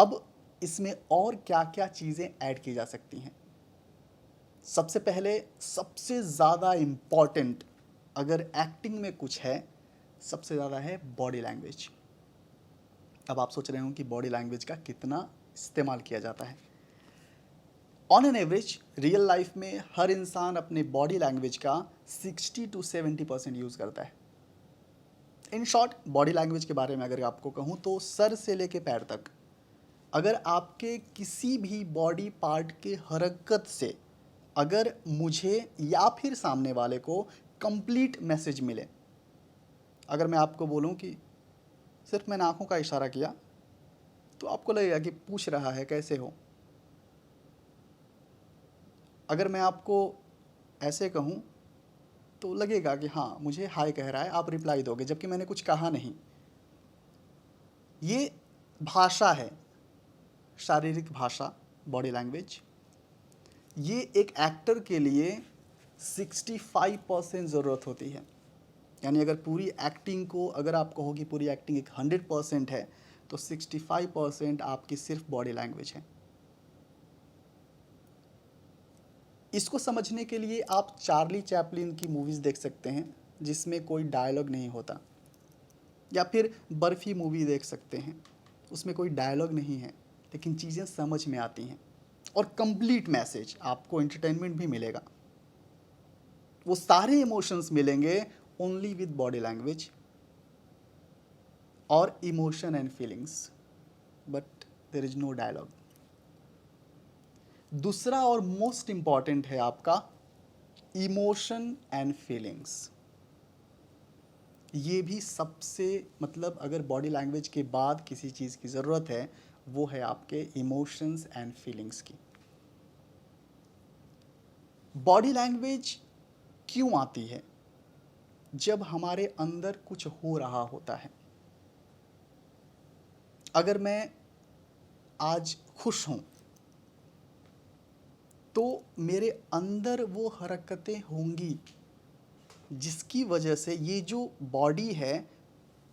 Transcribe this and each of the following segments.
अब इसमें और क्या क्या चीज़ें ऐड की जा सकती हैं। सबसे पहले सबसे ज़्यादा इम्पॉर्टेंट अगर एक्टिंग में कुछ है, सबसे ज़्यादा है बॉडी लैंग्वेज। अब आप सोच रहे हो कि बॉडी लैंग्वेज का कितना इस्तेमाल किया जाता है। On an average real life में हर इंसान अपने बॉडी लैंग्वेज का 60 to 70% यूज़ करता है। इन शॉर्ट, बॉडी लैंग्वेज के बारे में अगर आपको कहूँ तो सर से लेके पैर तक, अगर आपके किसी भी बॉडी पार्ट के हरकत से अगर मुझे या फिर सामने वाले को कंप्लीट मैसेज मिले, अगर मैं आपको बोलूं कि सिर्फ मैंने आंखों का इशारा किया, तो आपको लगेगा कि पूछ रहा है कैसे हो। अगर मैं आपको ऐसे कहूं तो लगेगा कि हाँ मुझे हाय कह रहा है, आप रिप्लाई दोगे, जबकि मैंने कुछ कहा नहीं। ये भाषा है, शारीरिक भाषा, बॉडी लैंग्वेज। ये एक एक्टर के लिए 65% ज़रूरत होती है। यानी अगर पूरी एक्टिंग को, अगर आप कहो कि पूरी एक्टिंग एक 100% है, तो 65% आपकी सिर्फ बॉडी लैंग्वेज है। इसको समझने के लिए आप चार्ली चैपलिन की मूवीज़ देख सकते हैं जिसमें कोई डायलॉग नहीं होता, या फिर बर्फ़ी मूवी देख सकते हैं, उसमें कोई डायलॉग नहीं है लेकिन चीज़ें समझ में आती हैं और कंप्लीट मैसेज, आपको एंटरटेनमेंट भी मिलेगा। वो सारे इमोशंस मिलेंगे ओनली विद बॉडी लैंग्वेज और emotion and feelings, but there is no dialogue. दूसरा और मोस्ट इंपॉर्टेंट है आपका इमोशन एंड फीलिंग्स। ये भी सबसे, मतलब अगर बॉडी लैंग्वेज के बाद किसी चीज़ की ज़रूरत है, वो है आपके इमोशंस एंड फीलिंग्स की। बॉडी लैंग्वेज क्यों आती है? जब हमारे अंदर कुछ हो रहा होता है। अगर मैं आज खुश हूँ तो मेरे अंदर वो हरकतें होंगी जिसकी वजह से ये जो बॉडी है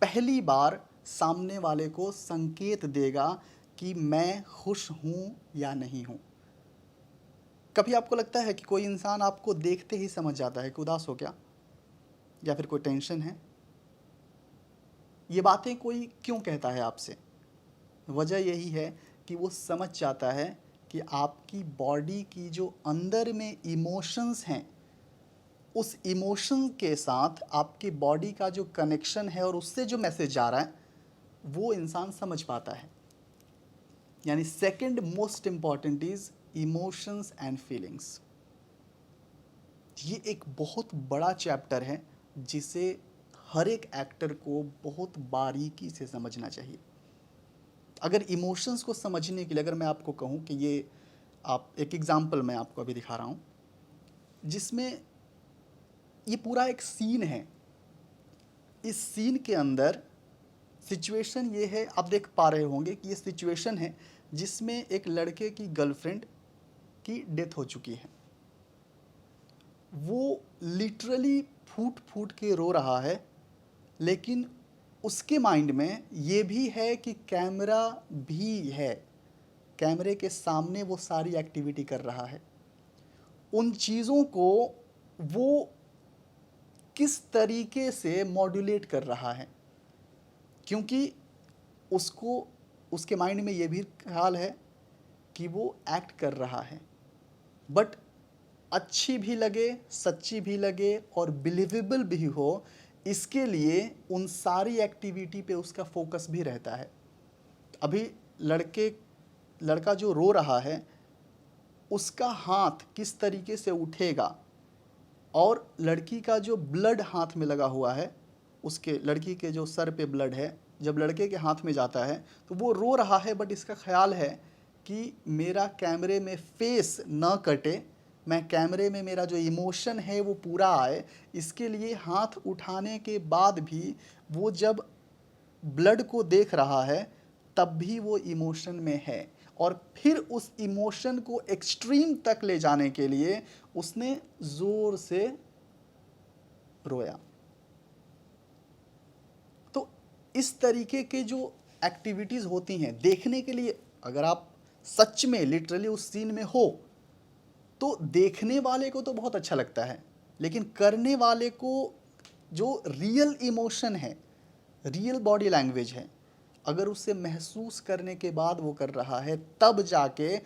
पहली बार सामने वाले को संकेत देगा कि मैं खुश हूँ या नहीं हूँ। कभी आपको लगता है कि कोई इंसान आपको देखते ही समझ जाता है कि उदास हो क्या, या फिर कोई टेंशन है? ये बातें कोई क्यों कहता है आपसे? वजह यही है कि वो समझ जाता है कि आपकी बॉडी की जो अंदर में इमोशंस हैं, उस इमोशन के साथ आपकी बॉडी का जो कनेक्शन है और उससे जो मैसेज जा रहा है वो इंसान समझ पाता है। यानी second most important is emotions and feelings. ये एक बहुत बड़ा चैप्टर है जिसे हर एक एक्टर को बहुत बारीकी से समझना चाहिए। अगर इमोशंस को समझने के लिए अगर मैं आपको कहूँ कि ये, आप एक एग्जांपल मैं आपको अभी दिखा रहा हूँ जिसमें ये पूरा एक सीन है। इस सीन के अंदर सिचुएशन ये है, आप देख पा रहे होंगे कि ये सिचुएशन है जिसमें एक लड़के की गर्लफ्रेंड की डेथ हो चुकी है। वो लिटरली फूट फूट के रो रहा है, लेकिन उसके माइंड में ये भी है कि कैमरा भी है, कैमरे के सामने वो सारी एक्टिविटी कर रहा है। उन चीज़ों को वो किस तरीके से मॉड्यूलेट कर रहा है, क्योंकि उसको, उसके माइंड में ये भी ख्याल है कि वो एक्ट कर रहा है, बट अच्छी भी लगे, सच्ची भी लगे और बिलीवेबल भी हो, इसके लिए उन सारी एक्टिविटी पे उसका फोकस भी रहता है। अभी लड़का जो रो रहा है उसका हाथ किस तरीके से उठेगा और लड़की का जो ब्लड हाथ में लगा हुआ है, उसके, लड़की के जो सर पे ब्लड है जब लड़के के हाथ में जाता है तो वो रो रहा है, बट इसका ख्याल है कि मेरा कैमरे में फेस ना कटे, मैं कैमरे में मेरा जो इमोशन है वो पूरा आए, इसके लिए हाथ उठाने के बाद भी वो जब ब्लड को देख रहा है तब भी वो इमोशन में है। और फिर उस इमोशन को एक्सट्रीम तक ले जाने के लिए उसने ज़ोर से रोया। तो इस तरीके के जो एक्टिविटीज़ होती हैं देखने के लिए अगर आप सच में लिटरली उस सीन में हो तो देखने वाले को तो बहुत अच्छा लगता है, लेकिन करने वाले को जो रियल इमोशन है, रियल बॉडी लैंग्वेज है, अगर उसे महसूस करने के बाद वो कर रहा है, तब जाके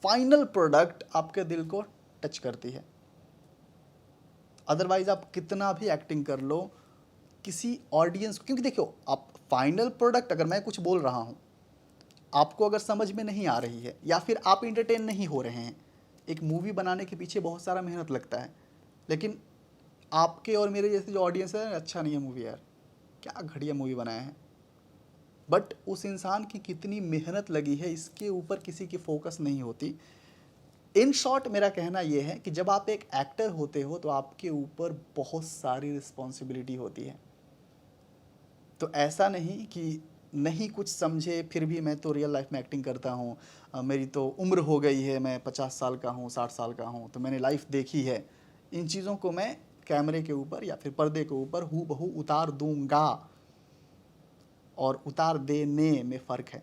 फाइनल प्रोडक्ट आपके दिल को टच करती है। अदरवाइज आप कितना भी एक्टिंग कर लो किसी ऑडियंस, क्योंकि देखो आप फाइनल प्रोडक्ट, अगर मैं कुछ बोल रहा हूँ आपको अगर समझ में नहीं आ रही है या फिर आप इंटरटेन नहीं हो रहे हैं, एक मूवी बनाने के पीछे बहुत सारा मेहनत लगता है, लेकिन आपके और मेरे जैसे जो ऑडियंस है, अच्छा नहीं है मूवी यार, क्या घटिया मूवी बनाए हैं, बट उस इंसान की कितनी मेहनत लगी है इसके ऊपर किसी की फोकस नहीं होती। इन शॉर्ट मेरा कहना यह है कि जब आप एक एक्टर होते हो तो आपके ऊपर बहुत सारी रिस्पॉन्सिबिलिटी होती है। तो ऐसा नहीं कि नहीं कुछ समझे फिर भी मैं तो रियल लाइफ में एक्टिंग करता हूँ, मेरी तो उम्र हो गई है, मैं 50 साल का हूँ, 60 साल का हूँ, तो मैंने लाइफ देखी है, इन चीज़ों को मैं कैमरे के ऊपर या फिर पर्दे के ऊपर हूबहू उतार दूंगा, और उतार देने में फ़र्क है।